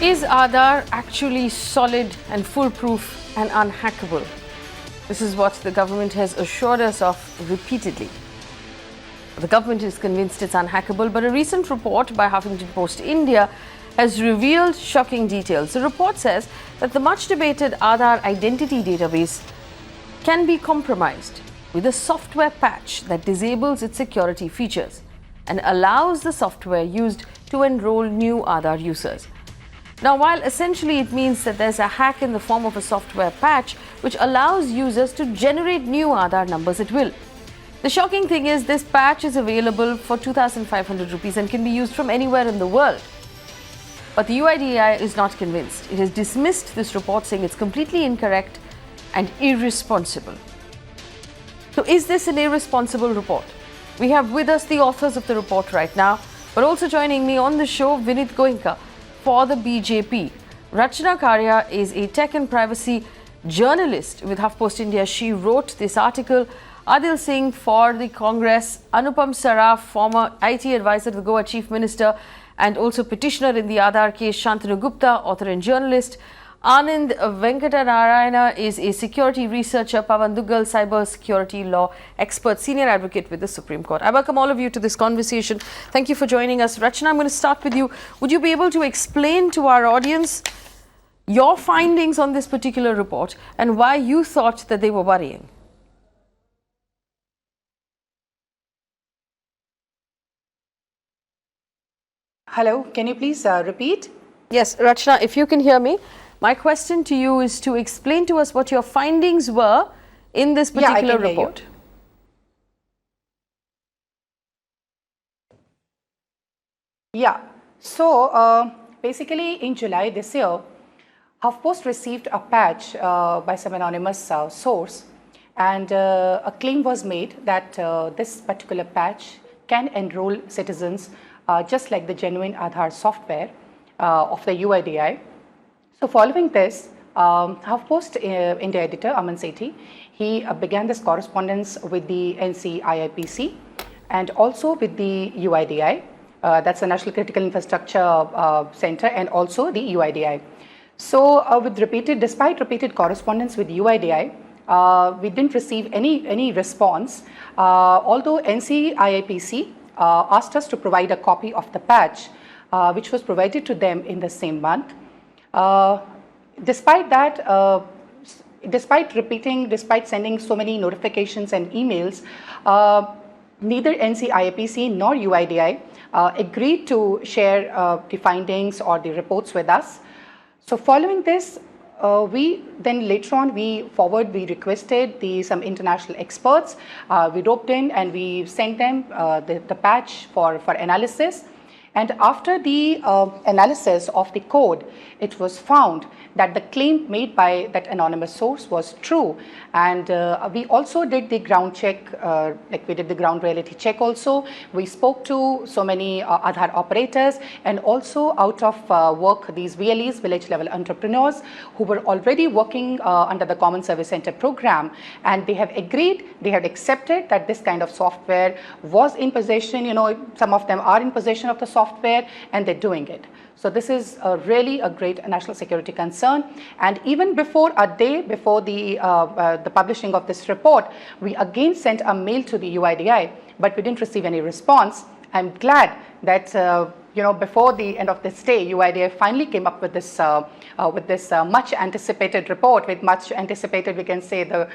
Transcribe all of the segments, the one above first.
Is Aadhaar actually solid and foolproof and unhackable? This is what the government has assured us of repeatedly. The government is convinced it's unhackable, but a recent report by Huffington Post India has revealed shocking details. The report says that the much debated Aadhaar identity database can be compromised with a software patch that disables its security features and allows the software used to enroll new Aadhaar users. Now, while essentially it means that there's a hack in the form of a software patch which allows users to generate new Aadhaar numbers at will. The shocking thing is this patch is available for 2,500 rupees and can be used from anywhere in the world. But the UIDAI is not convinced. It has dismissed this report, saying it's completely incorrect and irresponsible. So is this an irresponsible report? We have with us the authors of the report right now, but also joining me on the show, Vinit Goenka for the BJP. Rachna Karya is a tech and privacy journalist with HuffPost India. She wrote this article. Adil Singh for the Congress, Anupam Saraf, former IT advisor to the Goa Chief Minister and also petitioner in the Aadhaar case, Shantanu Gupta, author and journalist. Anand Venkatanarayana is a security researcher, Pavan Duggal, cyber security law expert, senior advocate with the Supreme Court. I welcome all of you to this conversation. Thank you for joining us. Rachna, I'm going to start with you. Would you be able to explain to our audience your findings on this particular report and why you thought that they were worrying? Hello, can you please repeat? Yes, Rachna, if you can hear me. My question to you is to explain to us what your findings were in this particular report. Yeah, so basically in July this year, HuffPost received a patch by some anonymous source, and a claim was made that this particular patch can enroll citizens just like the genuine Aadhaar software of the UIDAI. So following this, HuffPost India editor Aman Sethi, he began this correspondence with the NCIIPC and also with the UIDAI, that's the National Critical Infrastructure Center, and also the UIDAI. So despite repeated correspondence with UIDAI, we didn't receive any response, although NCIIPC asked us to provide a copy of the patch, which was provided to them in the same month. Despite that, despite sending so many notifications and emails, neither NCIIPC nor UIDAI agreed to share the findings or the reports with us. So following this, we requested some international experts. We roped in and we sent them the patch for analysis. And after the analysis of the code, it was found that the claim made by that anonymous source was true. And we also did the ground check, like we did the ground reality check also. We spoke to so many Aadhaar operators and also out of work these VLEs, village level entrepreneurs, who were already working under the Common Service Center program. And they have agreed, they have accepted that this kind of software was in possession. You know, some of them are in possession of the software and they're doing it. So this is really a great national security concern. And even before, a day before the publishing of this report, we again sent a mail to the UIDAI, but we didn't receive any response. I'm glad that before the end of this day, UIDAI finally came up with this much anticipated report, with much anticipated, we can say, the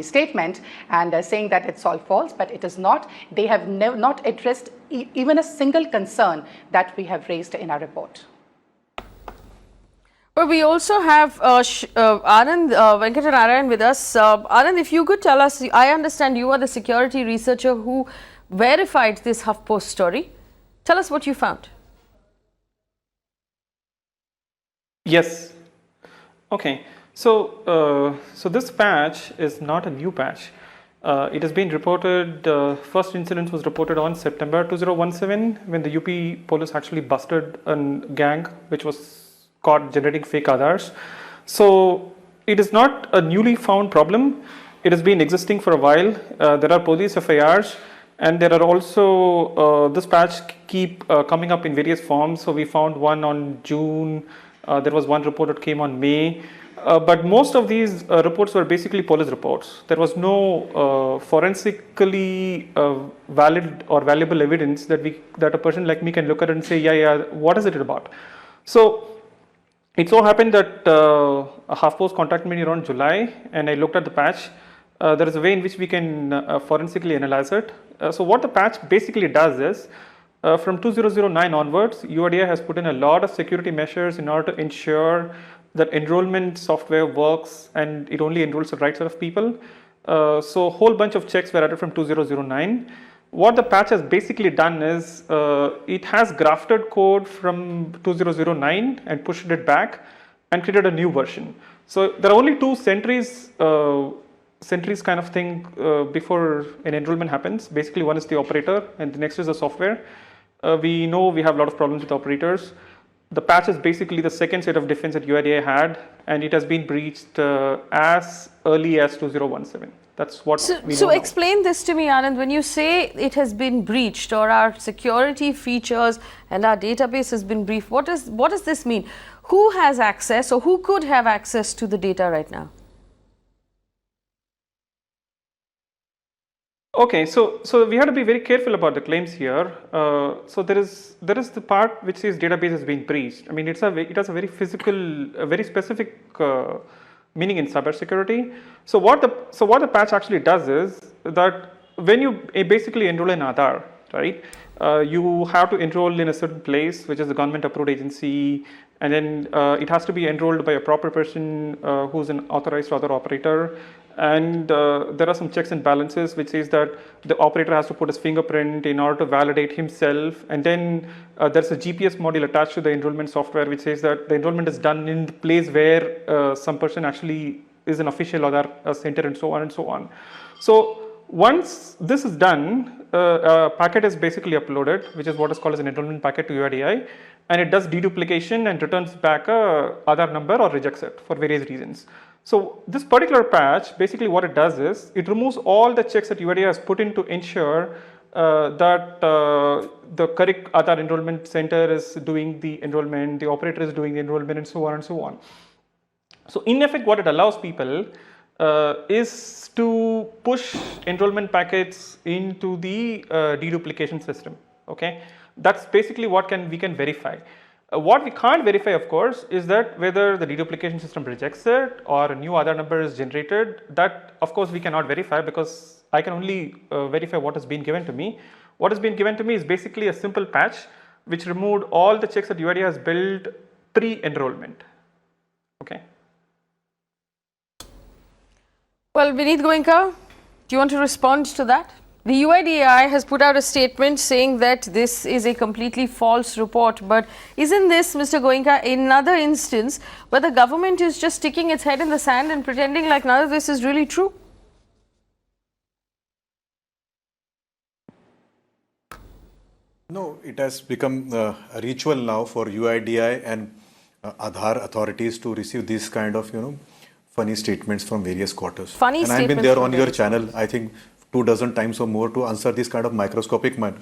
statement, and saying that it's all false, but it is not. They have not addressed even a single concern that we have raised in our report. But we also have Anand Venkatanarayan with us. Anand, if you could tell us, I understand you are the security researcher who verified this HuffPost story. Tell us what you found. Yes. Okay. So this patch is not a new patch. It has been reported, first incident was reported on September 2017 when the UP police actually busted a gang which was caught generating fake Aadhaars. So it is not a newly found problem. It has been existing for a while. There are police FIRs And there are also, this patch keep coming up in various forms. So we found one on June, there was one report that came on May. But most of these reports were basically police reports. There was no forensically valid or valuable evidence that a person like me can look at and say, yeah, what is it about? So it so happened that a half-post contacted me around July, and I looked at the patch. There is a way in which we can forensically analyze it. So what the patch basically does is, from 2009 onwards, UIDAI has put in a lot of security measures in order to ensure that enrollment software works and it only enrolls the right set of people. So a whole bunch of checks were added from 2009. What the patch has basically done is, it has grafted code from 2009 and pushed it back and created a new version. So there are only two sentries kind of thing before an enrollment happens. Basically, one is the operator and the next is the software. We know we have a lot of problems with operators. The patch is basically the second set of defense that UIDAI had, and it has been breached as early as 2017. That's what we know. So explain this to me, Anand. When you say it has been breached or our security features and our database has been breached, what does this mean? Who has access or who could have access to the data right now? Okay, so we have to be very careful about the claims here. So there is the part which says database has been breached. I mean, it has a very physical, a very specific meaning in cybersecurity. So what the patch actually does is that when you basically enroll in Aadhaar, right? You have to enroll in a certain place, which is the government approved agency, and then it has to be enrolled by a proper person who's an authorized other operator. And there are some checks and balances which says that the operator has to put his fingerprint in order to validate himself. And then there's a GPS module attached to the enrollment software which says that the enrollment is done in the place where some person actually is an official other center, and so on and so on. So once this is done, a packet is basically uploaded, which is what is called as an enrollment packet to UIDAI, and it does deduplication and returns back a Aadhaar number or rejects it for various reasons. So this particular patch, basically what it does is, it removes all the checks that UIDAI has put in to ensure that the correct Aadhaar enrollment center is doing the enrollment, the operator is doing the enrollment, and so on and so on. So in effect, what it allows people is to push enrollment packets into the deduplication system. Okay, that's basically what we can verify. What we can't verify, of course, is that whether the deduplication system rejects it or a new Aadhaar number is generated. That, of course, we cannot verify because I can only verify what has been given to me. What has been given to me is basically a simple patch which removed all the checks that UIDAI has built pre-enrollment. Okay. Well, Vineet Goenka, do you want to respond to that? The UIDAI has put out a statement saying that this is a completely false report. But isn't this, Mr. Goenka, another instance where the government is just sticking its head in the sand and pretending like none of this is really true? No, it has become a ritual now for UIDAI and Aadhaar authorities to receive these kind of, funny statements from various quarters. Funny and statements. I've been there on your channel, I think 24 times or more to answer this kind of microscopic manner.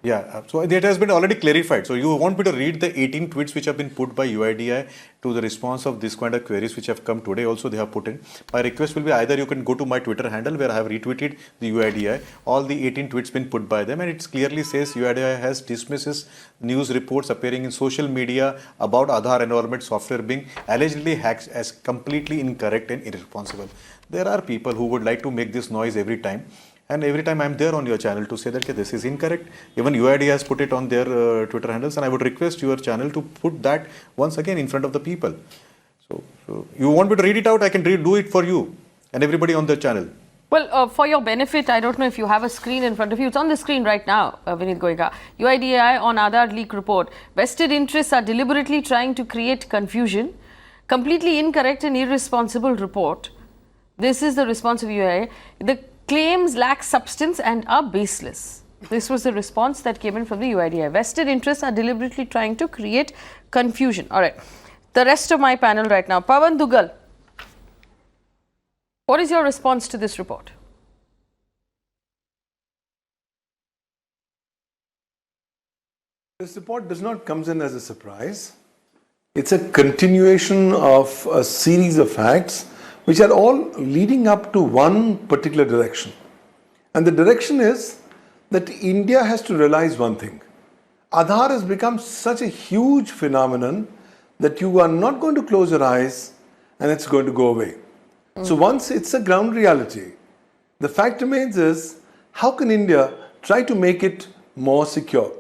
Yeah, so it has been already clarified. So you want me to read the 18 tweets which have been put by UIDAI to the response of this kind of queries which have come today also they have put in. My request will be either you can go to my Twitter handle where I have retweeted the UIDAI, all the 18 tweets been put by them, and it clearly says UIDAI has dismisses news reports appearing in social media about Aadhaar enrollment software being allegedly hacked as completely incorrect and irresponsible. There are people who would like to make this noise every time. And every time I'm there on your channel to say that this is incorrect. Even UID has put it on their Twitter handles, and I would request your channel to put that once again in front of the people. So you want me to read it out? I can do it for you and everybody on the channel. Well, for your benefit, I don't know if you have a screen in front of you. It's on the screen right now, Vineet Goenka. UIDAI on Aadhaar leak report. Vested interests are deliberately trying to create confusion. Completely incorrect and irresponsible report. This is the response of UIDAI. The claims lack substance and are baseless. This was the response that came in from the UIDAI. Vested interests are deliberately trying to create confusion. All right. The rest of my panel right now. Pawan Dugal, what is your response to this report? This report does not come in as a surprise. It's a continuation of a series of facts which are all leading up to one particular direction. And the direction is that India has to realize one thing. Aadhaar has become such a huge phenomenon that you are not going to close your eyes and it's going to go away. So once it's a ground reality, the fact remains is, how can India try to make it more secure?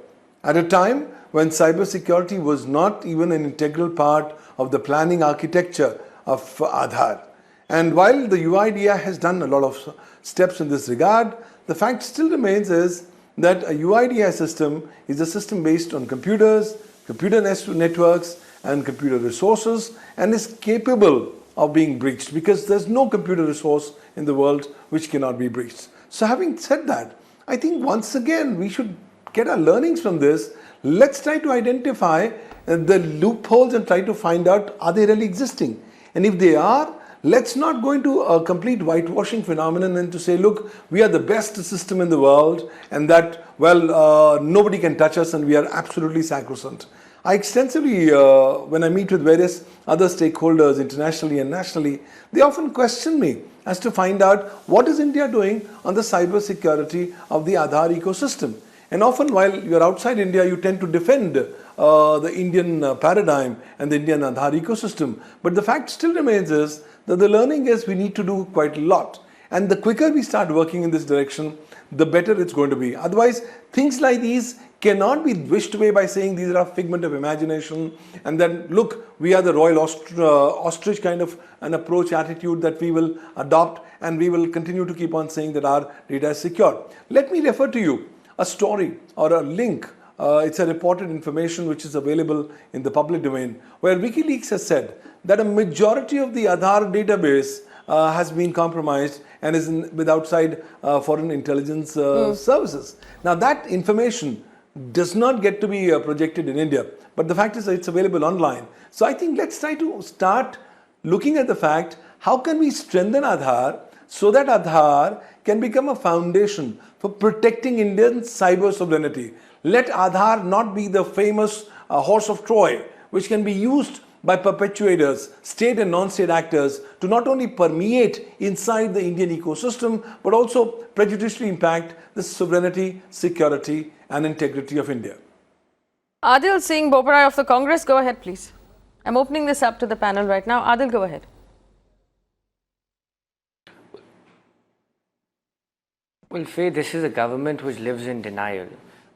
At a time when cybersecurity was not even an integral part of the planning architecture of Aadhaar. And while the UIDAI has done a lot of steps in this regard, the fact still remains is that a UIDAI system is a system based on computers, computer networks and computer resources, and is capable of being breached because there's no computer resource in the world which cannot be breached. So having said that, I think once again we should get our learnings from this. Let's try to identify the loopholes and try to find out, are they really existing? And if they are, let's not go into a complete whitewashing phenomenon and to say, look, we are the best system in the world and that, well, nobody can touch us and we are absolutely sacrosanct. I extensively, when I meet with various other stakeholders internationally and nationally, they often question me as to find out what is India doing on the cyber security of the Aadhaar ecosystem. And often while you're outside India, you tend to defend the Indian paradigm and the Indian Aadhaar ecosystem. But the fact still remains is that the learning is we need to do quite a lot. And the quicker we start working in this direction, the better it's going to be. Otherwise, things like these cannot be wished away by saying these are a figment of imagination and then look, we are the royal ostrich kind of an approach attitude that we will adopt and we will continue to keep on saying that our data is secure. Let me refer to you a story or a link. It's a reported information which is available in the public domain where WikiLeaks has said that a majority of the Aadhaar database has been compromised and is with outside foreign intelligence services. Now that information does not get to be projected in India, but the fact is that it's available online. So I think let's try to start looking at the fact, how can we strengthen Aadhaar so that Aadhaar can become a foundation for protecting Indian cyber sovereignty. Let Aadhaar not be the famous horse of Troy, which can be used by perpetuators, state and non-state actors to not only permeate inside the Indian ecosystem, but also prejudicially impact the sovereignty, security and integrity of India. Adil Singh Boparai of the Congress, go ahead please. I'm opening this up to the panel right now. Adil, go ahead. Well, Faye, this is a government which lives in denial.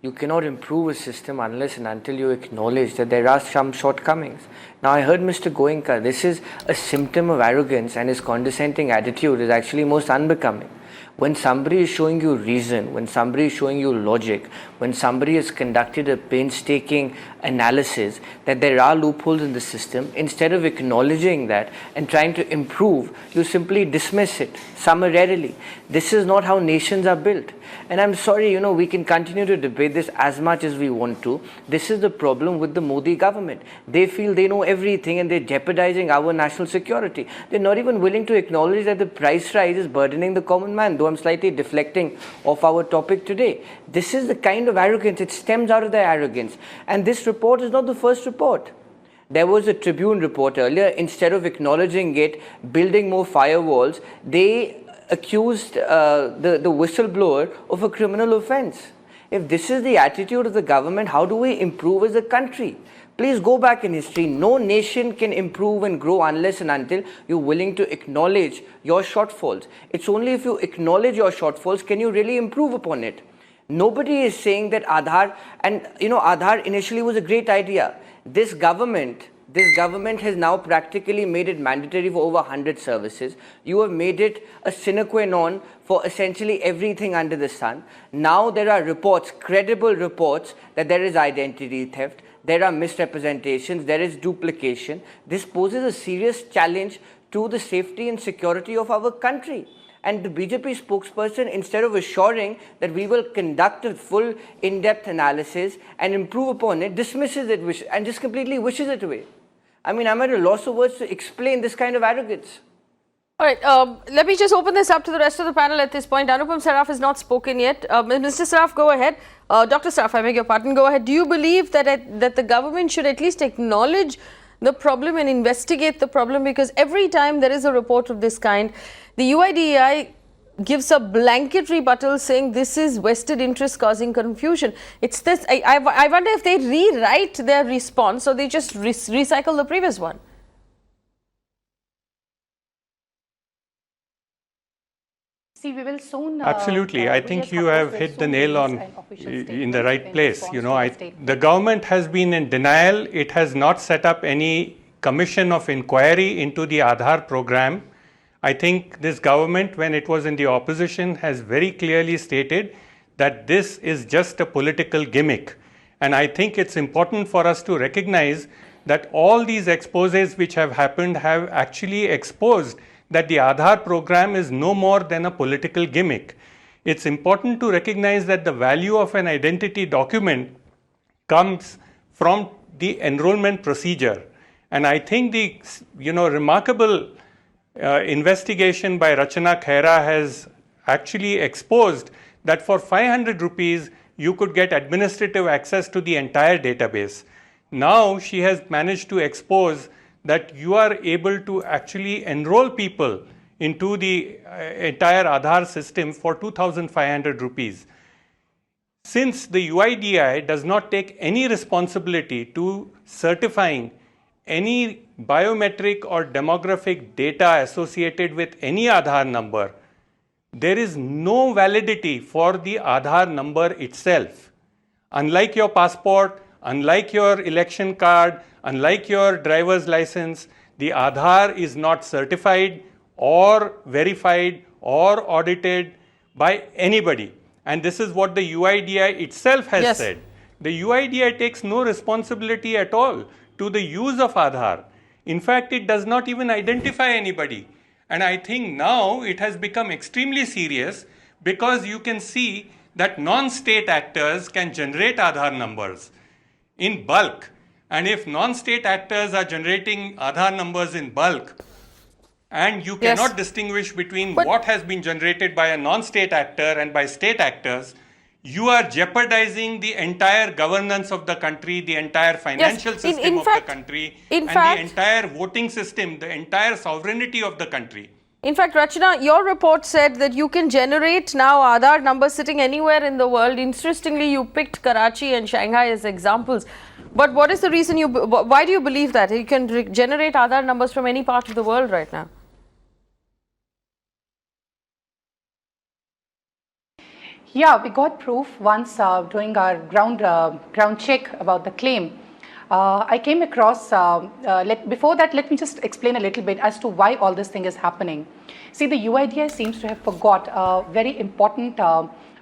You cannot improve a system unless and until you acknowledge that there are some shortcomings. Now, I heard Mr. Goenka, this is a symptom of arrogance and his condescending attitude is actually most unbecoming. When somebody is showing you reason, when somebody is showing you logic, when somebody has conducted a painstaking analysis that there are loopholes in the system, instead of acknowledging that and trying to improve, you simply dismiss it summarily. This is not how nations are built. And I'm sorry, we can continue to debate this as much as we want to. This is the problem with the Modi government. They feel they know everything and they're jeopardizing our national security. They're not even willing to acknowledge that the price rise is burdening the common man, though I'm slightly deflecting off our topic today. This is the kind of arrogance, it stems out of their arrogance. And this report is not the first report. There was a Tribune report earlier. Instead of acknowledging it, building more firewalls, they accused the whistleblower of a criminal offense. If this is the attitude of the government, how do we improve as a country? Please go back in history. No nation can improve and grow unless and until you're willing to acknowledge your shortfalls. It's only if you acknowledge your shortfalls can you really improve upon it. Nobody is saying that Aadhaar, and Aadhaar initially was a great idea. This government has now practically made it mandatory for over 100 services. You have made it a sine qua non for essentially everything under the sun. Now there are reports, credible reports, that there is identity theft, there are misrepresentations, there is duplication. This poses a serious challenge to the safety and security of our country. And the BJP spokesperson, instead of assuring that we will conduct a full in-depth analysis and improve upon it, dismisses it and just completely wishes it away. I mean, I'm at a loss of words to explain this kind of arrogance. All right, let me just open this up to the rest of the panel at this point. Anupam Saraf has not spoken yet. Mr. Saraf, go ahead. Dr. Saraf, I beg your pardon, go ahead. Do you believe that the government should at least acknowledge the problem and investigate the problem? Because every time there is a report of this kind, the UIDAI gives a blanket rebuttal saying this is vested interest causing confusion. It's this. I wonder if they rewrite their response or they just recycle the previous one. See, we will soon. Absolutely. I think you have hit the nail on in the right place. You know, the government has been in denial. It has not set up any commission of inquiry into the Aadhaar program. I think this government, when it was in the opposition, has very clearly stated that this is just a political gimmick. And I think it's important for us to recognize that all these exposés which have happened have actually exposed that the Aadhaar program is no more than a political gimmick. It's important to recognize that the value of an identity document comes from the enrollment procedure. And I think the remarkable investigation by Rachana Khaira has actually exposed that for 500 rupees you could get administrative access to the entire database. Now she has managed to expose that you are able to actually enroll people into the entire Aadhaar system for 2,500 rupees. Since the UIDAI does not take any responsibility to certifying any biometric or demographic data associated with any Aadhaar number, there is no validity for the Aadhaar number itself. Unlike your passport, unlike your election card, unlike your driver's license, the Aadhaar is not certified or verified or audited by anybody. And this is what the UIDAI itself has said. The UIDAI takes no responsibility at all to the use of Aadhaar. In fact, it does not even identify anybody. And I think now it has become extremely serious because you can see that non-state actors can generate Aadhaar numbers in bulk. And if non-state actors are generating Aadhaar numbers in bulk, and you cannot distinguish between what has been generated by a non-state actor and by state actors, you are jeopardizing the entire governance of the country, the entire financial system of the country, and the entire voting system, the entire sovereignty of the country. In fact, Rachana, your report said that you can generate now Aadhaar numbers sitting anywhere in the world. Interestingly, you picked Karachi and Shanghai as examples. But what is the reason why do you believe that? You can generate Aadhaar numbers from any part of the world right now. Yeah, we got proof once doing our ground check about the claim. I came across, before that, let me just explain a little bit as to why all this thing is happening. See, the UIDAI seems to have forgot a very important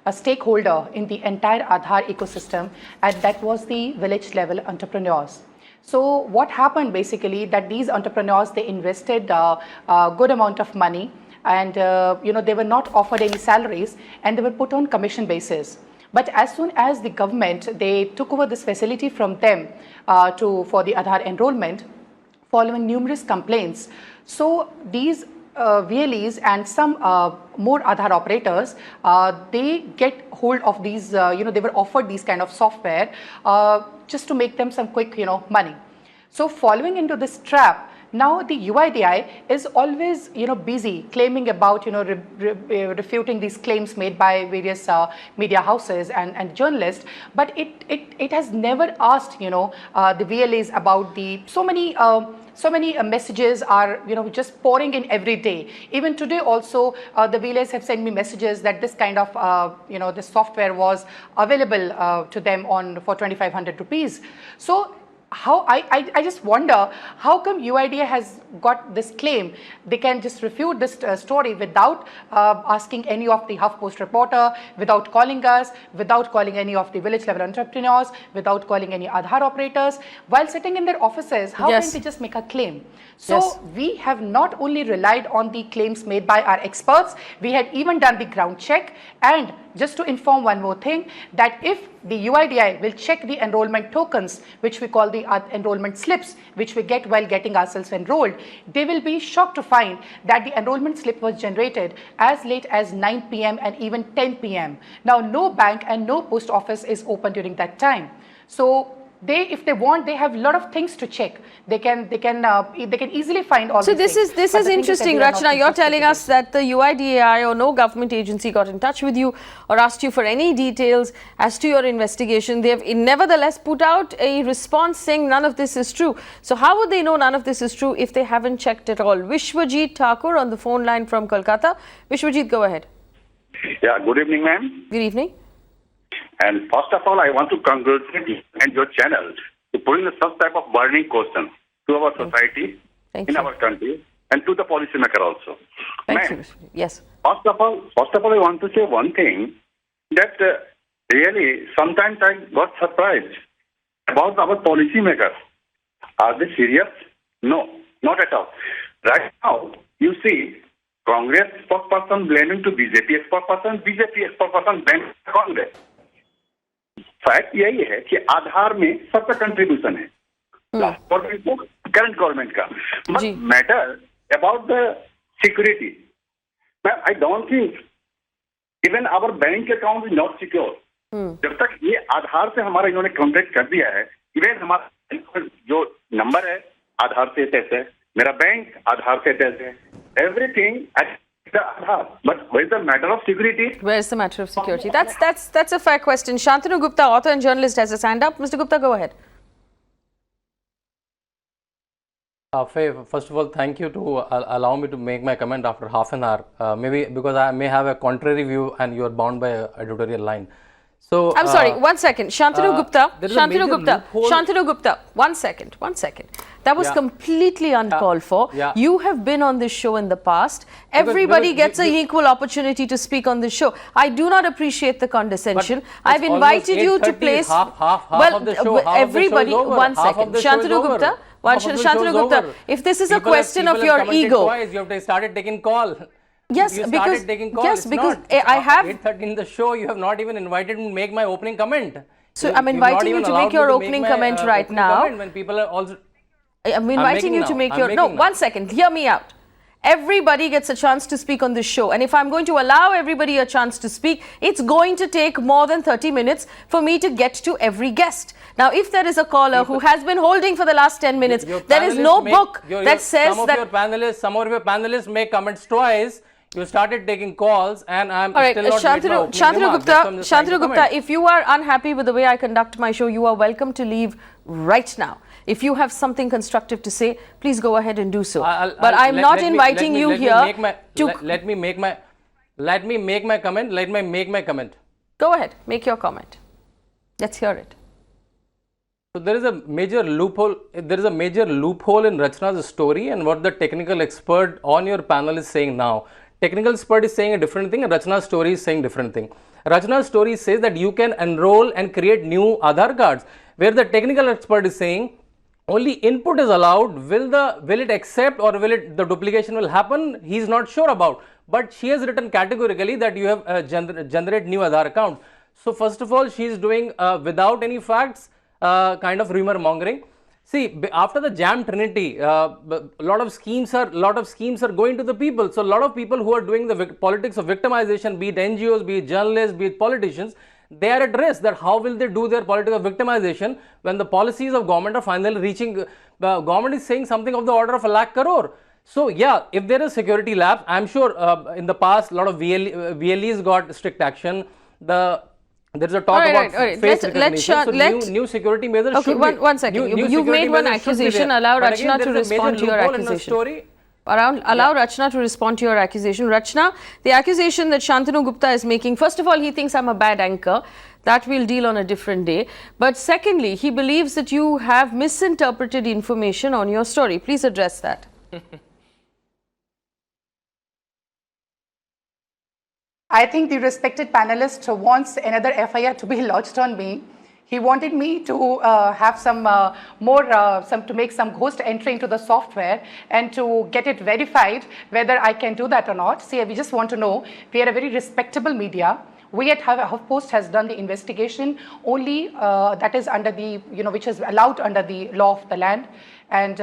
a stakeholder in the entire Aadhaar ecosystem, and that was the village level entrepreneurs. So what happened basically that these entrepreneurs, they invested a good amount of money, and they were not offered any salaries, and they were put on commission basis. But as soon as the government, they took over this facility from them for the Aadhaar enrollment, following numerous complaints. So these VLEs and some more Aadhaar operators, they get hold of these, they were offered these kind of software just to make them some quick, money. So following into this trap, now the UIDAI is always, busy claiming about, refuting these claims made by various media houses and journalists, but it has never asked, the VLAs about the so many messages are, just pouring in every day. Even today also, the VLAs have sent me messages that this kind of, this software was available to them for 2,500 rupees. So I just wonder how come UIDAI has got this claim. They can just refute this story without asking any of the HuffPost reporter, without calling us, without calling any of the village level entrepreneurs, without calling any Aadhaar operators. While sitting in their offices, how can they just make a claim? So we have not only relied on the claims made by our experts, we had even done the ground check, and just to inform one more thing, that if the UIDI will check the enrollment tokens, which we call the enrollment slips, which we get while getting ourselves enrolled, they will be shocked to find that the enrollment slip was generated as late as 9 p.m. and even 10 p.m. Now, no bank and no post office is open during that time. So if they want, they have a lot of things to check. They can easily find all. So these this things. is interesting, Rachna. You're telling us that the UIDAI or no government agency got in touch with you or asked you for any details as to your investigation. They have nevertheless put out a response saying none of this is true. So how would they know none of this is true if they haven't checked at all? Vishwajit Thakur on the phone line from Kolkata. Vishwajit, go ahead. Yeah, good evening, ma'am. Good evening. And first of all, I want to congratulate you and your channel to putting such type of burning question to our society, in our country, and to the policymaker also. Thank you. Yes. First of all, I want to say one thing, that really sometimes I got surprised about our policymakers. Are they serious? No, not at all. Right now, you see, Congress spokesperson blaming to BJP spokesperson, BJP spokesperson blaming Congress. Fact यही है कि आधार में सबका contribution है, last government को, current government का. But matter about the security, I don't think even our bank account is not secure. जब तक ये आधार से हमारा इन्होंने कॉन्टेक्ट कर दिया है, इवन हमारा जो नंबर है आधार से अटैच है, मेरा बैंक आधार से अटैच है, everything the Aadhaar. But where is the matter of security? Where is the matter of security? That's a fair question. Shantanu Gupta, author and journalist, has his hand up. Mr. Gupta, go ahead. Faye, first of all, thank you to allow me to make my comment after half an hour. Maybe because I may have a contrary view and you are bound by an editorial line. So I'm sorry, one second. Shantanu Gupta, one second. That was completely uncalled for. You have been on this show in the past. Everybody gets an equal opportunity to speak on this show. I do not appreciate the condescension. I've invited you to place. Everybody, one second. Shantanu Gupta, if this is a question of your ego. You have started taking call. Yes, because I have 8:30 in the show. You have not even invited me to make my opening comment. So I'm inviting you to make your opening comment right now. When people are also, I'm inviting you to make your. No, 1 second. Hear me out. Everybody gets a chance to speak on this show, and if I'm going to allow everybody a chance to speak, it's going to take more than 30 minutes for me to get to every guest. Now, if there is a caller who has been holding for the last 10 minutes, there is no book that says that. Some of your panelists make comments twice. You started taking calls, and I'm still not Shantanu Gupta, if you are unhappy with the way I conduct my show, you are welcome to leave right now. If you have something constructive to say, please go ahead and do so. But I'm not inviting you here to. Let me make my comment. Go ahead, make your comment. Let's hear it. So there is a major loophole. There is a major loophole in Rachna's story, and what the technical expert on your panel is saying now. Technical expert is saying a different thing, and Rachna's story is saying different thing. Rachna's story says that you can enroll and create new Aadhaar cards, where the technical expert is saying only input is allowed. Will it accept, or the duplication will happen? He is not sure about. But she has written categorically that you have generate new Aadhaar account. So first of all, she is doing without any facts, kind of rumor mongering. See, after the jam trinity, a lot of schemes are going to the people. So a lot of people who are doing the politics of victimization, be it NGOs, be it journalists, be it politicians, they are at risk that how will they do their political victimization when the policies of government are finally reaching. Government is saying something of the order of 1 lakh crore. So yeah, if there is security lapse, I'm sure in the past a lot of VLEs got strict action. There is a talk about face recognition. New security measures should be. One second. You've made one accusation. Allow Rachna to respond to your accusation. Allow Rachna to respond to your accusation. Rachna, the accusation that Shantanu Gupta is making, first of all, he thinks I'm a bad anchor. That we'll deal on a different day. But secondly, he believes that you have misinterpreted information on your story. Please address that. I think the respected panelist wants another FIR to be lodged on me. He wanted me to have to make some ghost entry into the software and to get it verified whether I can do that or not. See, we just want to know, we are a very respectable media. We at HuffPost has done the investigation only that is under the, which is allowed under the law of the land. And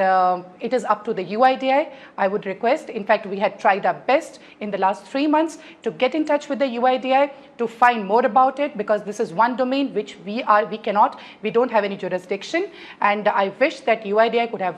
it is up to the UIDAI. I would request, in fact, we had tried our best in the last 3 months to get in touch with the UIDAI to find more about it, because this is one domain which we don't have any jurisdiction. And I wish that UIDAI could have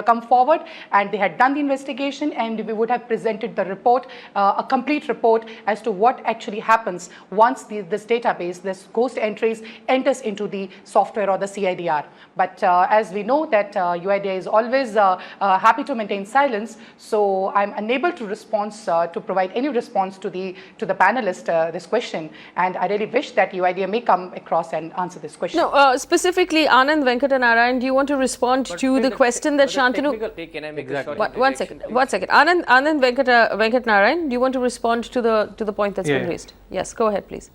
come forward and they had done the investigation, and we would have presented the report, a complete report as to what actually happens once this database, this ghost entries enters into the software or the CIDR. But as we know that UIDAI is always happy to maintain silence, so I'm unable to to provide any response to the panelist this question, and I really wish that UIDAI may come across and answer this question. No, specifically Anand Venkatanarayan, do you want to respond to the question that Shantanu? Can I make a short One second. Anand Venkatanarayan, do you want to respond to the point that's been raised? Yes, go ahead, please.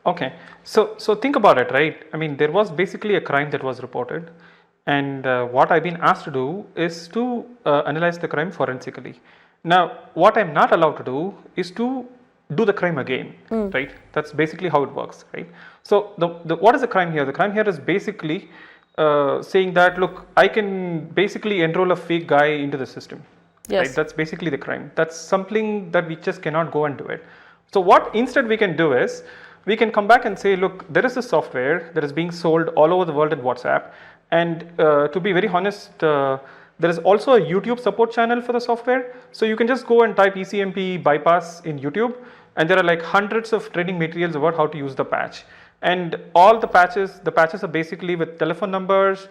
Okay, so think about it, right? I mean, there was basically a crime that was reported, and what I've been asked to do is to analyze the crime forensically. Now, what I'm not allowed to do is to do the crime again, right? That's basically how it works, right? So what is the crime here? The crime here is basically saying that, look, I can basically enroll a fake guy into the system. Yes. Right? That's basically the crime. That's something that we just cannot go and do it. So what instead we can do is, we can come back and say, look, there is a software that is being sold all over the world in WhatsApp. And to be very honest, there is also a YouTube support channel for the software. So you can just go and type ECMP bypass in YouTube, and there are like hundreds of training materials about how to use the patch. And all the patches are basically with telephone numbers,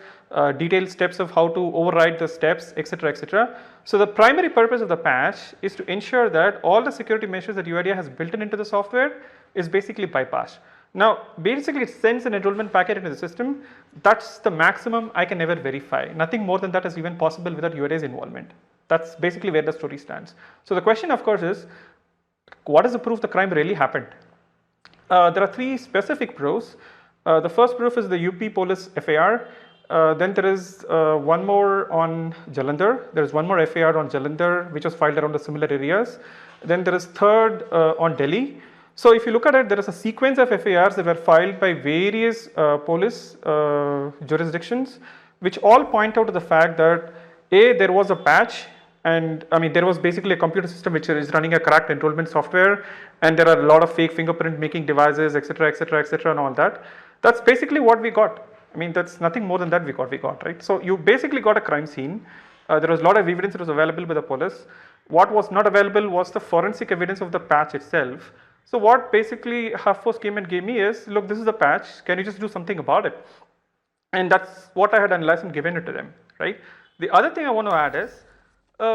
detailed steps of how to override the steps, etc., etc. So the primary purpose of the patch is to ensure that all the security measures that UIDAI has built into the software is basically bypassed. Now, basically it sends an enrollment packet into the system. That's the maximum I can ever verify. Nothing more than that is even possible without UIDAI's involvement. That's basically where the story stands. So the question, of course, is, what is the proof the crime really happened? There are 3 specific proofs. The first proof is the UP police FAR. Then there is one more on Jalandhar. There is one more FAR on Jalandhar, which was filed around the similar areas. Then there is third on Delhi. So if you look at it, there is a sequence of FARs that were filed by various police jurisdictions, which all point out to the fact that A, there was a patch, and I mean there was basically a computer system which is running a cracked enrollment software, and there are a lot of fake fingerprint making devices, etc., etc., etc., and all that. That's basically what we got. I mean, that's nothing more than that we got, right? So you basically got a crime scene. There was a lot of evidence that was available by the police. What was not available was the forensic evidence of the patch itself. So what basically HuffPost came and gave me is, look, this is the patch, can you just do something about it? And that's what I had analyzed and given it to them, right? The other thing I want to add is,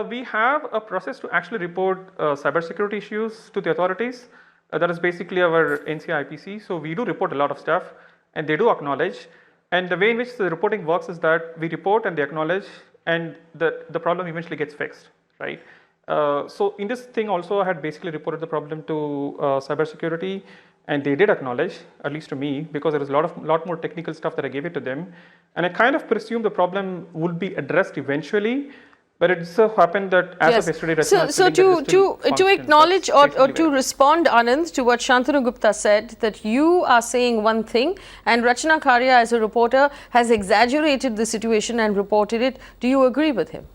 we have a process to actually report cybersecurity issues to the authorities. That is basically our NCI IPC. So we do report a lot of stuff, and they do acknowledge. And the way in which the reporting works is that we report and they acknowledge, and the problem eventually gets fixed, right? So in this thing also, I had basically reported the problem to cybersecurity, and they did acknowledge, at least to me, because there was a lot more technical stuff that I gave it to them. And I kind of presumed the problem would be addressed eventually. But it so happened that as of yesterday, so to acknowledge or to respond, Anand, to what Shantanu Gupta said, that you are saying one thing and Rachna Kharia as a reporter has exaggerated the situation and reported it. Do you agree with him?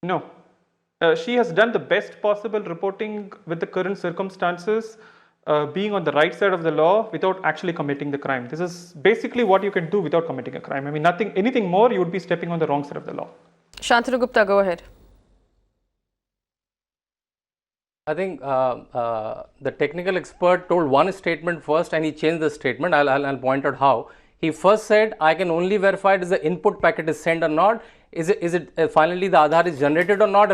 No. She has done the best possible reporting with the current circumstances, being on the right side of the law without actually committing the crime. This is basically what you can do without committing a crime. I mean, anything more, you would be stepping on the wrong side of the law. Shantanu Gupta, go ahead. I think the technical expert told one statement first and he changed the statement. I'll point out how. He first said, I can only verify it is the input packet is sent or not. Is it finally the Aadhaar is generated or not?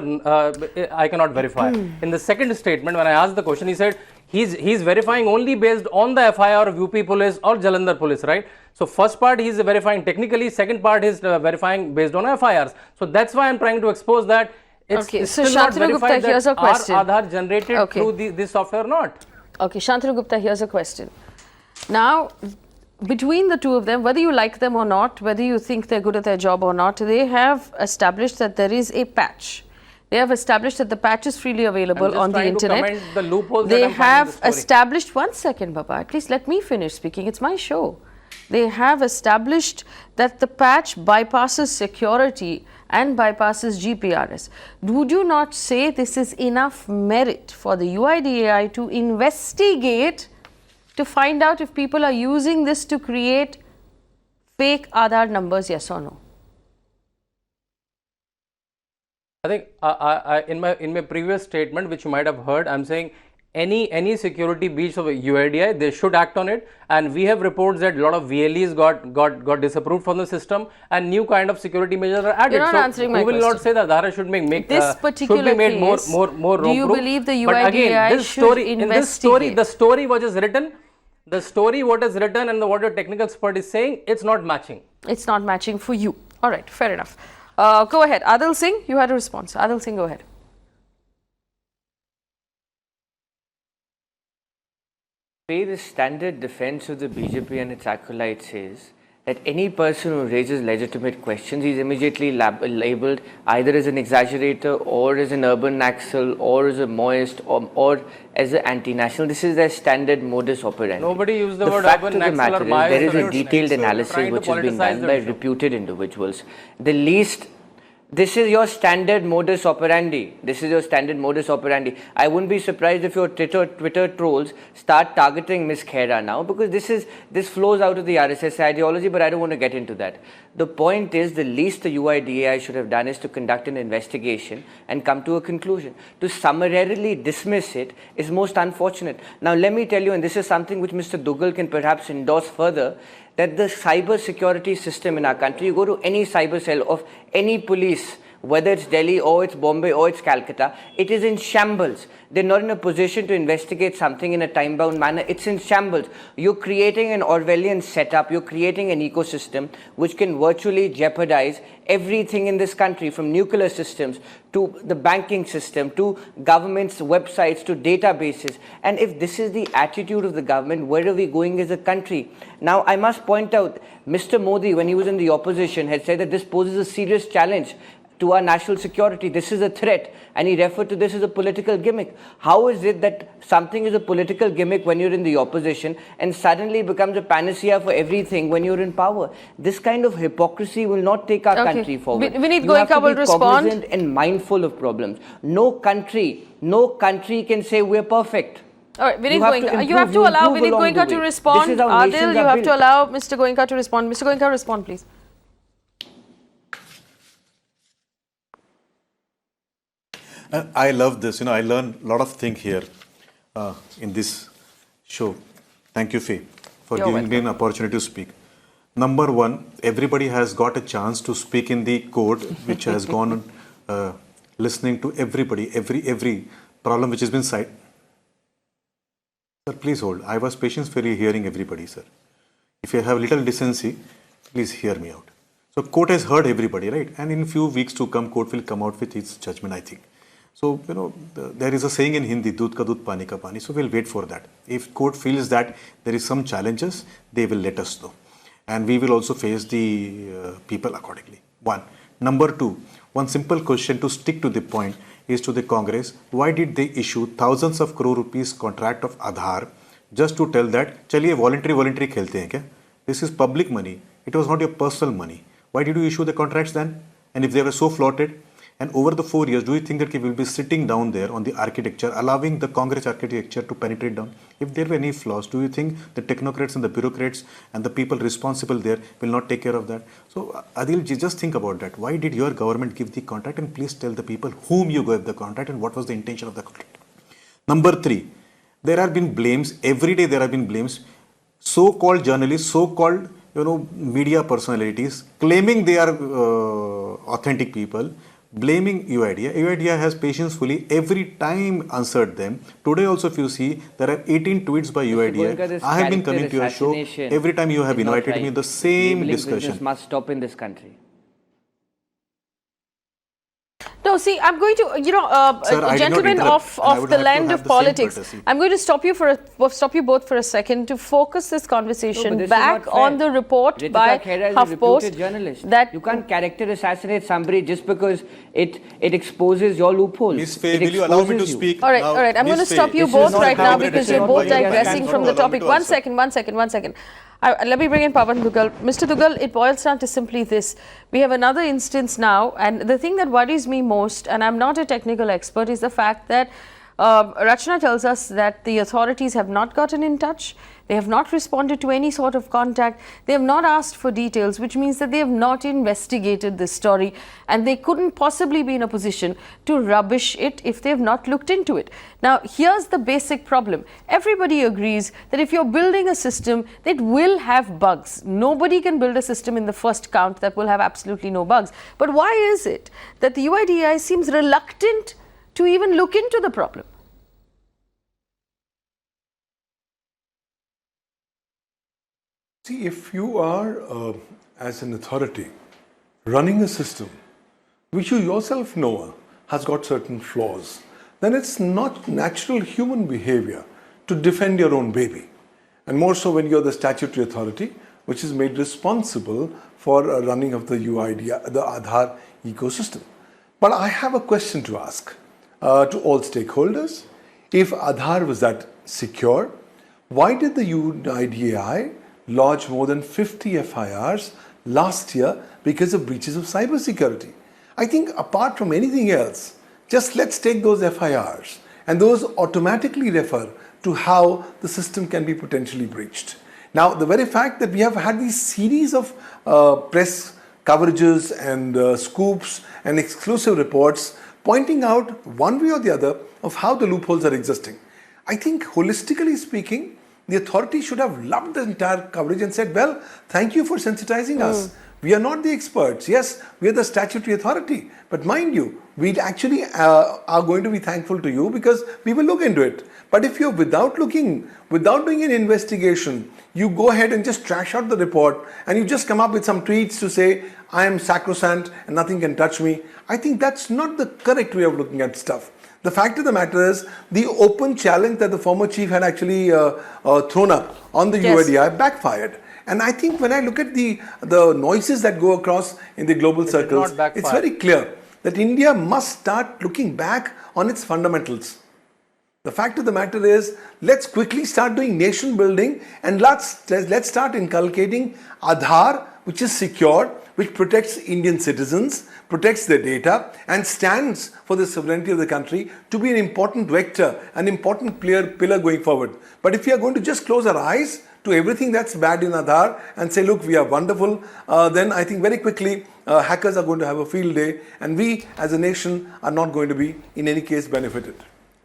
I cannot verify. In the second statement, when I asked the question, he said he's verifying only based on the FIR of UP police or Jalandhar police, right? So first part he's verifying technically, second part he's verifying based on FIRs. So that's why I'm trying to expose that it's so still not Shantanu Gupta, verified here's a that question. Are Aadhaar generated through this software or not? Okay, Shantanu Gupta, here's a question. Now, between the two of them, whether you like them or not, whether you think they're good at their job or not, they have established that there is a patch. They have established that the patch is freely available on the internet. The loopholes They that I'm finding in the have story. established, one second, Baba, at least let me finish speaking. It's my show. They have established that the patch bypasses security and bypasses GPRS. Would you not say this is enough merit for the UIDAI to investigate to find out if people are using this to create fake Aadhaar numbers, yes or no? I think in my previous statement, which you might have heard, I'm saying any security breach of UIDAI, they should act on it. And we have reports that a lot of VLEs got disapproved from the system, and new kind of security measures are added. You're not answering my question. We will not say that Aadhaar should this particular should be made case, more do you rope-proof. believe the But UIDAI again, this should story, in investigate? this story, the story what is written, the story what is written and what the technical expert is saying, it's not matching. It's not matching for you. All right, fair enough. Go ahead. Adil Singh, you had a response. Adil Singh, go ahead. The standard defense of the BJP and its acolytes is that any person who raises legitimate questions is immediately labelled either as an exaggerator or as an urban naxal or as a Maoist or as an anti-national. This is their standard modus operandi. Nobody used the word fact urban of the naxal matter or Maoist. is there is or a detailed trying analysis to which has been politicize done the by issue. reputed individuals. This is your standard modus operandi. This is your standard modus operandi. I wouldn't be surprised if your Twitter trolls start targeting Ms. Khera now, because this flows out of the RSS ideology, but I don't want to get into that. The point is, the least the UIDAI should have done is to conduct an investigation and come to a conclusion. To summarily dismiss it is most unfortunate. Now, let me tell you, and this is something which Mr. Dugal can perhaps endorse further, that the cyber security system in our country, you go to any cyber cell of any police, whether it's Delhi or it's Bombay or it's Calcutta, it is in shambles. They're not in a position to investigate something in a time-bound manner. It's in shambles. You're creating an Orwellian setup. You're creating an ecosystem which can virtually jeopardize everything in this country, from nuclear systems to the banking system to government's websites to databases. And if this is the attitude of the government, where are we going as a country? Now, I must point out, Mr. Modi, when he was in the opposition, had said that this poses a serious challenge to our national security. This is a threat, and he referred to this as a political gimmick. How is it that something is a political gimmick when you're in the opposition and suddenly becomes a panacea for everything when you're in power? This kind of hypocrisy will not take our country forward. Vinit You have to Goenka will be respond. cognizant and mindful of problems. No country can say we're perfect. All right, Vinit You have to Goenka, you have to improve, allow improve Vinit along the Goenka to way. respond. This is how Adil, nations you are have to built. allow Mr. Goenka to respond. Mr. Goenka, respond, please. I love this. I learn a lot of things here in this show. Thank you, Faye, for giving me an opportunity to speak. Number one, everybody has got a chance to speak in the court, which has gone listening to everybody, every problem which has been cited. Sir, please hold. I was patiently hearing everybody, sir. If you have little decency, please hear me out. So court has heard everybody, right? And in few weeks to come, court will come out with its judgment, I think. So, there is a saying in Hindi, "Doodh ka doodh, pani ka pani." So we'll wait for that. If court feels that there is some challenges, they will let us know. And we will also face the people accordingly. One. Number two, one simple question to stick to the point is to the Congress. Why did they issue thousands of crore rupees contract of Aadhaar just to tell that, chaliye voluntary khelte hain kya? This is public money. It was not your personal money. Why did you issue the contracts then? And if they were so flouted, and over the 4 years, do you think that we will be sitting down there on the architecture, allowing the Congress architecture to penetrate down? If there were any flaws, do you think the technocrats and the bureaucrats and the people responsible there will not take care of that? So, Adil, just think about that. Why did your government give the contract? And please tell the people whom you gave the contract and what was the intention of the contract. Number three, there have been blames. Every day there have been blames. So-called journalists, so-called media personalities claiming they are authentic people, blaming UIDAI. UIDAI has patiently every time answered them. Today also, if you see, there are 18 tweets by UIDAI. I have been coming to your show. Every time you have invited me in the same discussion. Business must stop in this country. No, No, see, I'm going to, Sir, I did not gentlemen interrupt, and I of would the have to land have of the same politics, courtesy. I'm going to stop you both for a second to focus this conversation this is back not fair. on the report Ritika by Khera is a HuffPost reputed journalist. that You can't character assassinate somebody just because it exposes your loopholes. Miss Faye, It will you allow me to exposes you. speak? All right, now? all right. I'm going to Miss stop Faye, you this both is not right now how because it you're is. both Why you are digressing can't from the allow me topic. to One answer. second. Let me bring in Pawan Dugal. Mr. Dugal, it boils down to simply this. We have another instance now, and the thing that worries me most, and I'm not a technical expert, is the fact that Rachna tells us that the authorities have not gotten in touch. They have not responded to any sort of contact. They have not asked for details, which means that they have not investigated this story, and they couldn't possibly be in a position to rubbish it if they have not looked into it. Now, here's the basic problem. Everybody agrees that if you're building a system, it will have bugs. Nobody can build a system in the first count that will have absolutely no bugs. But why is it that the UIDAI seems reluctant to even look into the problem? See, if you are, as an authority, running a system which you yourself know has got certain flaws, then it's not natural human behavior to defend your own baby. And more so when you're the statutory authority, which is made responsible for running of the UID, the Aadhaar ecosystem. But I have a question to ask to all stakeholders. If Aadhaar was that secure, why did the UIDAI lodge more than 50 FIRs last year because of breaches of cybersecurity? I think apart from anything else, just let's take those FIRs and those automatically refer to how the system can be potentially breached. Now, the very fact that we have had these series of press coverages and scoops and exclusive reports pointing out one way or the other of how the loopholes are existing. I think holistically speaking, the authority should have loved the entire coverage and said, well, thank you for sensitizing us. We are not the experts. Yes, we are the statutory authority. But mind you, we actually are going to be thankful to you because we will look into it. But if you're without looking, without doing an investigation, you go ahead and just trash out the report and you just come up with some tweets to say, I am sacrosanct and nothing can touch me. I think that's not the correct way of looking at stuff. The fact of the matter is, the open challenge that the former chief had actually thrown up on the UIDAI backfired. And I think when I look at the noises that go across in the global circles, it's very clear that India must start looking back on its fundamentals. The fact of the matter is, let's quickly start doing nation building and let's start inculcating Aadhaar, which is secure, which protects Indian citizens, protects their data and stands for the sovereignty of the country to be an important vector, an important pillar going forward. But if we are going to just close our eyes to everything that's bad in Aadhaar and say, look, we are wonderful, then I think very quickly hackers are going to have a field day and we as a nation are not going to be in any case benefited.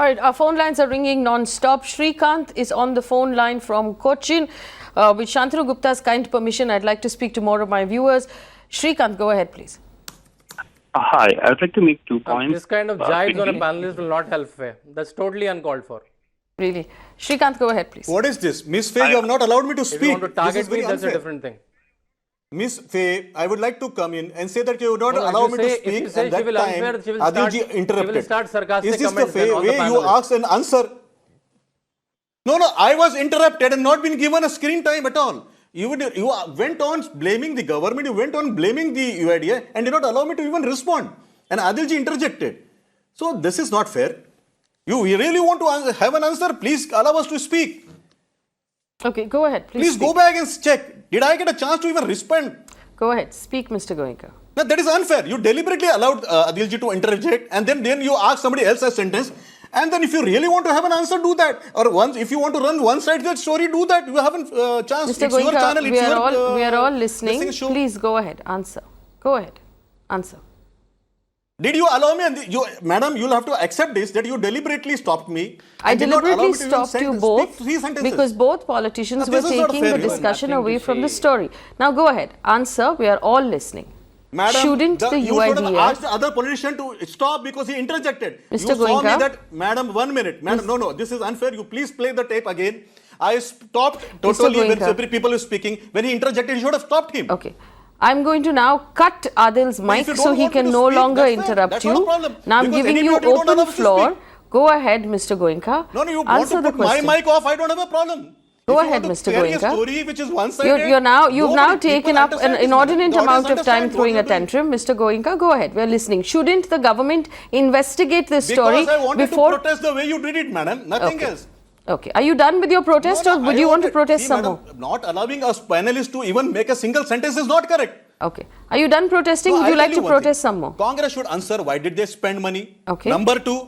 All right, our phone lines are ringing non-stop. Shrikant is on the phone line from Cochin. With Shantanu Gupta's kind permission, I'd like to speak to more of my viewers. Shrikant, go ahead, please. Hi, I would like to make 2 points. This kind of jibes on a panelist will not help Faye. That's totally uncalled for. Really? Shrikant, go ahead, please. What is this? Miss Faye, you have not allowed me to speak. If you want to target this is very me, that's unfair. a different thing. Miss Faye, I would like to come in and say that you would not allow me to speak, if you say and that she will time unfair, she will Adilji interrupted. She will start sarcastic Is this the comments then on the way you panelist. ask an answer? No, I was interrupted and not been given a screen time at all. You went on blaming the government, you went on blaming the UIDA and did not allow me to even respond. And Adilji interjected. So this is not fair. You really want to have an answer? Please allow us to speak. Okay, go ahead. Please go back and check. Did I get a chance to even respond? Go ahead. Speak, Mr. Goenka. No, that is unfair. You deliberately allowed Adilji to interject and then you ask somebody else a sentence. And then if you really want to have an answer, do that. Or if you want to run one side that story, do that. You haven't chance. Mr. It's your channel. Goenka, we are all listening. Please go ahead. Answer. Go ahead. Answer. Did you allow me? And madam, you'll have to accept this, that you deliberately stopped me. I deliberately stopped you both because both politicians were taking the discussion away from the story. Now go ahead. Answer. We are all listening. Madam, shouldn't the you UIDAI should have asked the other politician to stop because he interjected. Mr. You saw me Goenka? that, madam, 1 minute. Madam, no, this is unfair. You please play the tape again. I stopped totally when people were speaking. When he interjected, you should have stopped him. Okay. I'm going to now cut Adil's mic you so don't he want me can to no speak, longer that's fine. interrupt That's you. not a problem. Now I'm Because giving any you idiot, you don't open allow me to floor. speak. Go ahead, Mr. Goenka. No, you want Answer to the put my question. mic off, I don't have a problem. Go If you ahead, want to Mr. carry a Goenka. story which is one-sided, You've now nobody- taken people up understand an this, inordinate madam. The amount audience of time understand throwing a what you're doing. tantrum. Mr. Goenka, go ahead. We're listening. Shouldn't the government investigate this story Because I wanted before? to protest the way you did it, madam. Nothing Okay. else. Okay. Are you done with your protest, or would you want to protest some more? Not allowing us panelists to even make a single sentence is not correct. Okay. Are you done protesting? No, Would I'll you like tell to one protest thing. some more? Congress should answer why did they spend money. Okay. Number two,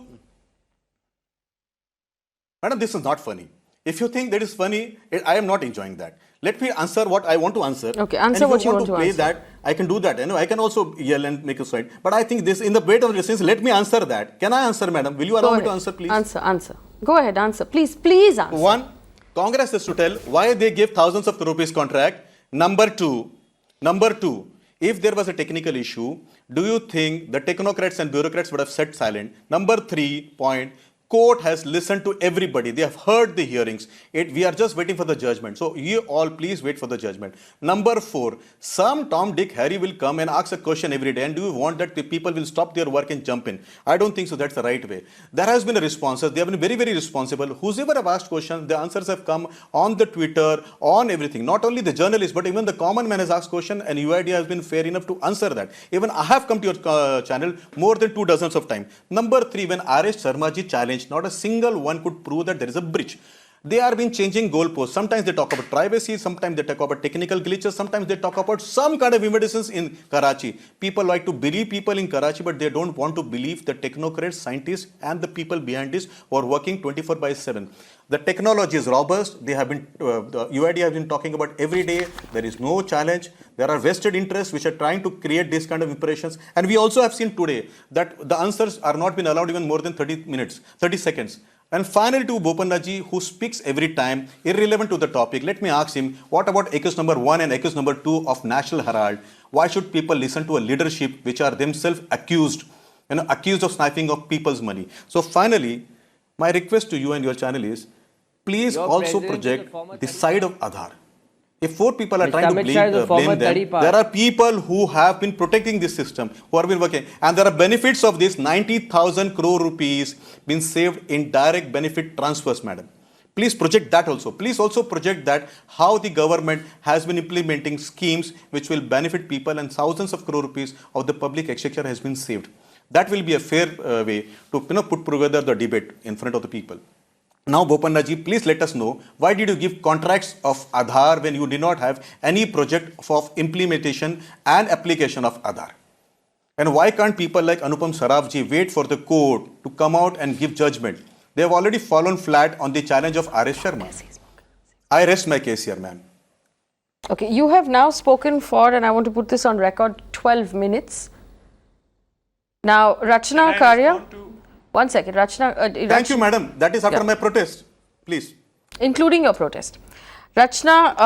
madam, this is not funny. If you think that is funny, I am not enjoying that. Let me answer what I want to answer. Okay, answer and if what you want to play answer. that, I can do that. I can also yell and make a slide. But I think this, in the weight of resistance, let me answer that. Can I answer, madam? Will you allow Go me to ahead. answer, please? Answer. Go ahead, answer. Please answer. One, Congress has to tell why they give thousands of rupees contract. Number two, if there was a technical issue, do you think the technocrats and bureaucrats would have sat silent? Number 3 point, court has listened to everybody. They have heard the hearings. We are just waiting for the judgment. So you all please wait for the judgment. Number 4, some Tom, Dick, Harry will come and ask a question every day. And do you want that the people will stop their work and jump in? I don't think so. That's the right way. There has been a response. They have been very, very responsible. Whoever have asked questions, the answers have come on the Twitter, on everything. Not only the journalists, but even the common man has asked question, and UID has been fair enough to answer that. Even I have come to your channel more than 2 dozens of times. Number 3, when R.S. Sharmaji challenged, not a single one could prove that there is a breach. They are been changing goalposts. Sometimes they talk about privacy, sometimes they talk about technical glitches, sometimes they talk about some kind of emergencies in Karachi. People like to believe people in Karachi, but they don't want to believe the technocrats, scientists, and the people behind this who are working 24/7. The technology is robust. They have been, the UID has been talking about every day. There is no challenge. There are vested interests which are trying to create this kind of impressions. And we also have seen today that the answers are not been allowed even more than 30 seconds. And finally, to Bopannaji, who speaks every time, irrelevant to the topic, let me ask him, what about accused number 1 and accused number 2 of National Herald? Why should people listen to a leadership which are themselves accused, accused of sniping of people's money? So finally, my request to you and your channel is, please also project the side of Aadhaar. If 4 people are trying to blame them, there are people who have been protecting this system, who have been working, and there are benefits of this 90,000 crore rupees been saved in direct benefit transfers, madam. Please project that also. Please also project that how the government has been implementing schemes which will benefit people, and thousands of crore rupees of the public exchequer has been saved. That will be a fair way to put together the debate in front of the people. Now, Bopannaji, please let us know, why did you give contracts of Aadhaar when you did not have any project of implementation and application of Aadhaar? And why can't people like Anupam Sarafji wait for the court to come out and give judgment? They have already fallen flat on the challenge of R.S. Sharma. I rest my case here, ma'am. Okay, you have now spoken for, and I want to put this on record, 12 minutes. Now, Rachna Karya. One second, Rachna. Thank you, madam. That is after my protest. Please. Including your protest. Rachna,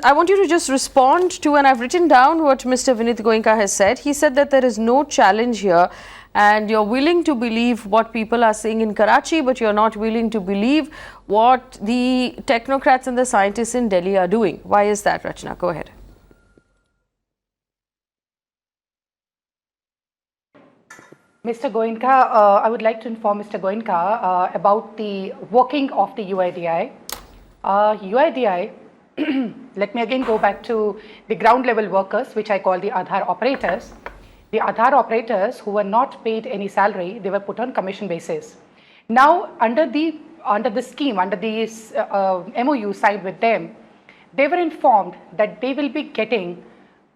I want you to just respond to, and I've written down what Mr. Vinit Goenka has said. He said that there is no challenge here, and you're willing to believe what people are saying in Karachi, but you're not willing to believe what the technocrats and the scientists in Delhi are doing. Why is that, Rachna? Go ahead. Mr. Goenka, I would like to inform Mr. Goenka about the working of the UIDI. UIDI, let me again go back to the ground level workers, which I call the Aadhaar operators. The Aadhaar operators who were not paid any salary, they were put on commission basis. Now, under the scheme, under this MOU signed with them, they were informed that they will be getting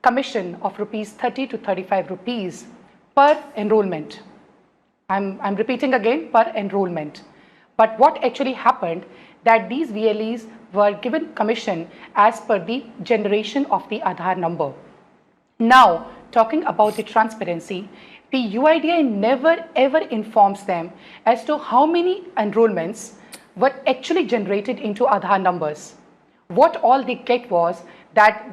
commission of rupees 30 to 35 rupees per enrollment. I'm repeating again, per enrollment. But what actually happened, that these VLEs were given commission as per the generation of the Aadhaar number. Now, talking about the transparency, the UIDI never ever informs them as to how many enrollments were actually generated into Aadhaar numbers. What all they get was that,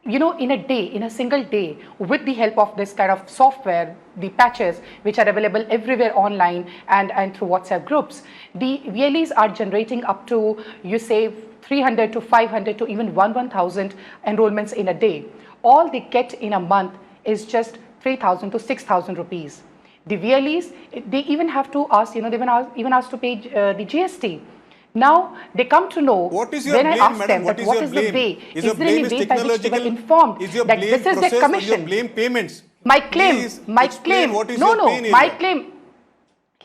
in a day, in a single day, with the help of this kind of software, the patches which are available everywhere online and through WhatsApp groups, the VLEs are generating up to, you say, 300 to 500 to even 1,000 enrollments in a day. All they get in a month is just 3,000 to 6,000 rupees. The VLEs, they even have to ask, they even asked to pay the GST. Now they come to know what is your when blame, I ask madam? them that what is the way, is there any way by which they were informed that this is the commission? Your blame payments? My claim, What is no, your pain my area? claim.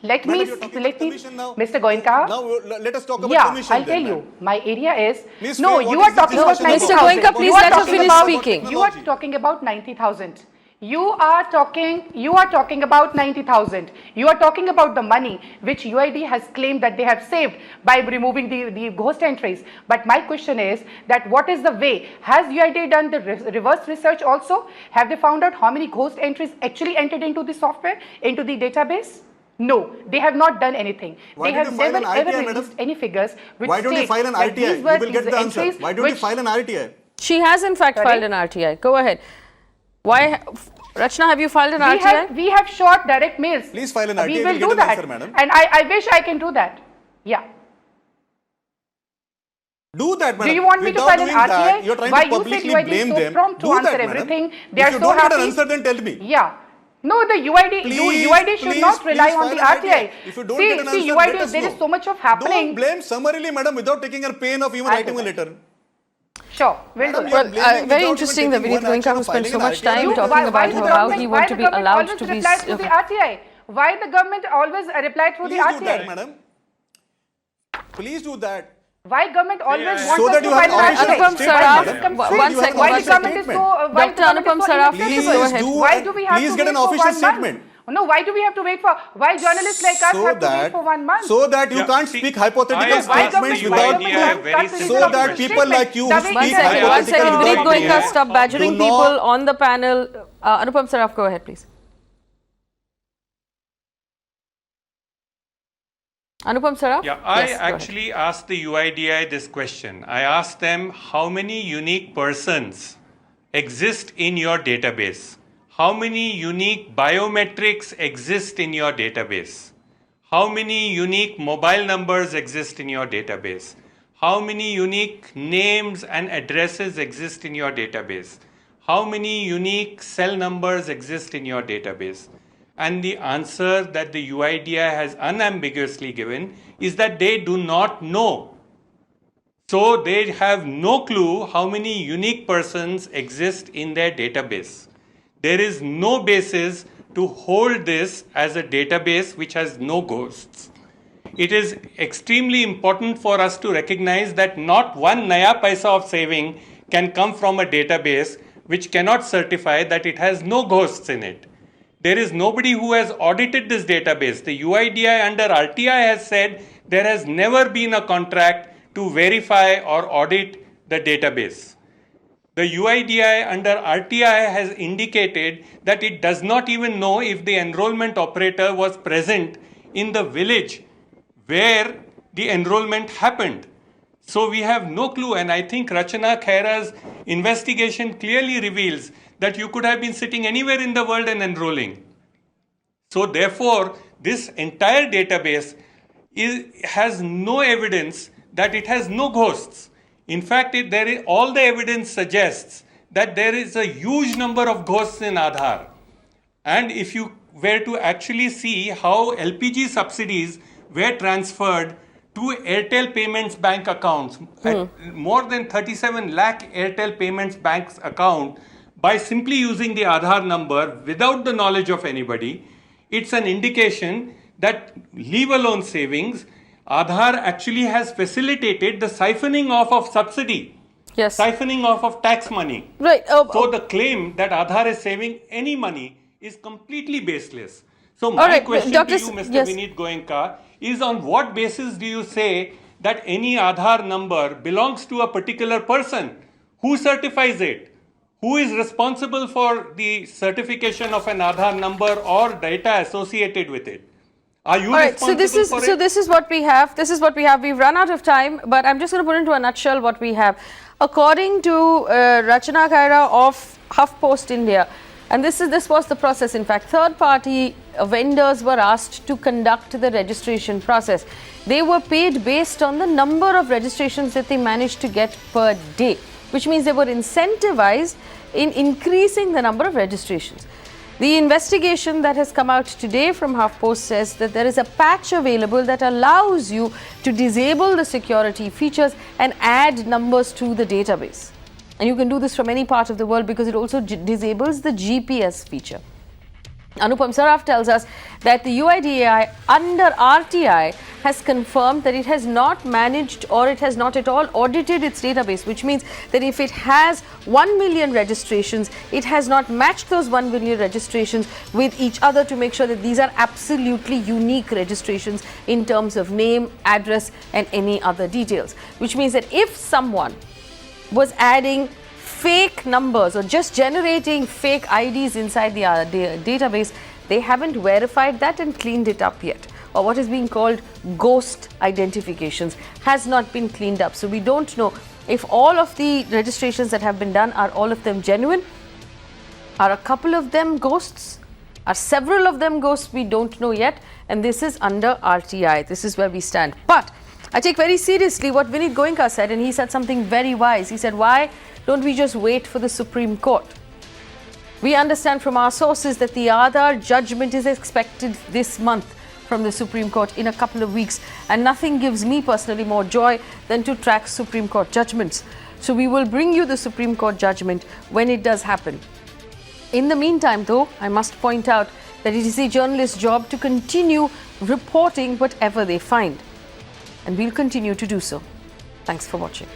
Let Madam, me, you're talking about commission now. Mr. Goenka. Now let us talk about Yeah, commission. I'll tell you. My area is Miss no. Faye, what You is are this talking about discussion 90,000. Mr. Goenka, please You are let her talking finish about- speaking. You are talking about 90,000. You are talking about 90,000. You are talking about the money which UID has claimed that they have saved by removing the ghost entries. But my question is that what is the way? Has UID done the reverse research also? Have they found out how many ghost entries actually entered into the software, into the database? No, they have not done anything. Why they don't have you file never an RTI, ever madam? released any figures which Why don't you state file an that RTI? these You were will get these the answer. entries Why don't you which- file an RTI? She has in fact Sorry? filed an RTI. Go ahead. Why, Rachna, have you filed an RTI? We have short direct mails. Please file an We RTI, will we'll get do an that. answer, madam. And I wish I can do that. Yeah. Do that, madam. Do you want me to Without file an doing that, RTI? you're trying Why to you said publicly UID blame is so them. prompt to Do that, answer madam. everything? They If are you so don't happy. get an answer, then tell me. Yeah. No, the UID, UID should not rely on the RTI. If you don't see, get an answer, see, let UID, us there know. is so much of happening. Don't blame summarily, madam, without taking a pain of even I'll writing do a that. letter. Sure, we'll do Madam, that. you are Well, blaming very without interesting even that taking Vineet one action Goenka of spent so filing an much RTI. time You- talking why about the how government- he why want to the be government allowed always to be... reply through the RTI? Why the government always reply through the Please do that, RTI? madam. Please do that. Why government always wants So us that to you have file an an official RTI? Anupam statement, Saraf, madam. one So you have second, an Why the official government is so statement. why Dr. the government Anupam is so Saraf, inflexible? please go ahead. Why do we have Please to get wait an for official 1 month? statement. No, why do we have to wait for? Why journalists like us have to wait for 1 month? So that you Yeah, can't see, speak hypothetical I asked statements the without UIDI a very proof. simple So that question. people like you who One speak One second, hypothetically Vineet without Goenka, proof stop badgering do not- people on the panel. Anupam Saraf, go ahead, please. Anupam Saraf? Yeah, I Yes, go ahead. actually asked the UIDI this question. I asked them how many unique persons exist in your database? How many unique biometrics exist in your database? How many unique mobile numbers exist in your database? How many unique names and addresses exist in your database? How many unique cell numbers exist in your database? And the answer that the UIDI has unambiguously given is that they do not know. So they have no clue how many unique persons exist in their database. There is no basis to hold this as a database which has no ghosts. It is extremely important for us to recognize that not one naya paisa of saving can come from a database which cannot certify that it has no ghosts in it. There is nobody who has audited this database. The UIDI under RTI has said there has never been a contract to verify or audit the database. The UIDI under RTI has indicated that it does not even know if the enrollment operator was present in the village where the enrollment happened. So we have no clue, and I think Rachana Khaira's investigation clearly reveals that you could have been sitting anywhere in the world and enrolling. So therefore, this entire database has no evidence that it has no ghosts. In fact, all the evidence suggests that there is a huge number of ghosts in Aadhaar. And if you were to actually see how LPG subsidies were transferred to Airtel Payments Bank accounts, more than 37 lakh Airtel Payments Bank's account, by simply using the Aadhaar number without the knowledge of anybody, it's an indication that, leave alone savings, Aadhaar actually has facilitated the siphoning off of subsidy, Yes. siphoning off of tax money. Right. So the claim that Aadhaar is saving any money is completely baseless. So my right, question Dr. to you, Mr. Yes. Vineet Goenka, is on what basis do you say that any Aadhaar number belongs to a particular person? Who certifies it? Who is responsible for the certification of an Aadhaar number or data associated with it? Are you All right, so responsible for it? this is what we have. This is what we have. We've run out of time, but I'm just going to put into a nutshell what we have. According to Rachana Khaira of HuffPost India, and this was the process. In fact, third party vendors were asked to conduct the registration process. They were paid based on the number of registrations that they managed to get per day, which means they were incentivized in increasing the number of registrations. The investigation that has come out today from HuffPost says that there is a patch available that allows you to disable the security features and add numbers to the database. And you can do this from any part of the world because it also disables the GPS feature. Anupam Saraf tells us that the UIDAI under RTI has confirmed that it has not managed or it has not at all audited its database, which means that if it has 1 million registrations, it has not matched those 1 million registrations with each other to make sure that these are absolutely unique registrations in terms of name, address and any other details. Which means that if someone was adding fake numbers or just generating fake IDs inside the database, they haven't verified that and cleaned it up yet. Or what is being called ghost identifications has not been cleaned up. So we don't know if all of the registrations that have been done, are all of them genuine? Are a couple of them ghosts? Are several of them ghosts? We don't know yet. And this is under RTI. This is where we stand. But I take very seriously what Vinit Goenka said, and he said something very wise. He said, why don't we just wait for the Supreme Court? We understand from our sources that the Aadhaar judgment is expected this month from the Supreme Court in a couple of weeks, and nothing gives me personally more joy than to track Supreme Court judgments. So we will bring you the Supreme Court judgment when it does happen. In the meantime, though, I must point out that it is a journalist's job to continue reporting whatever they find, and we'll continue to do so. Thanks for watching.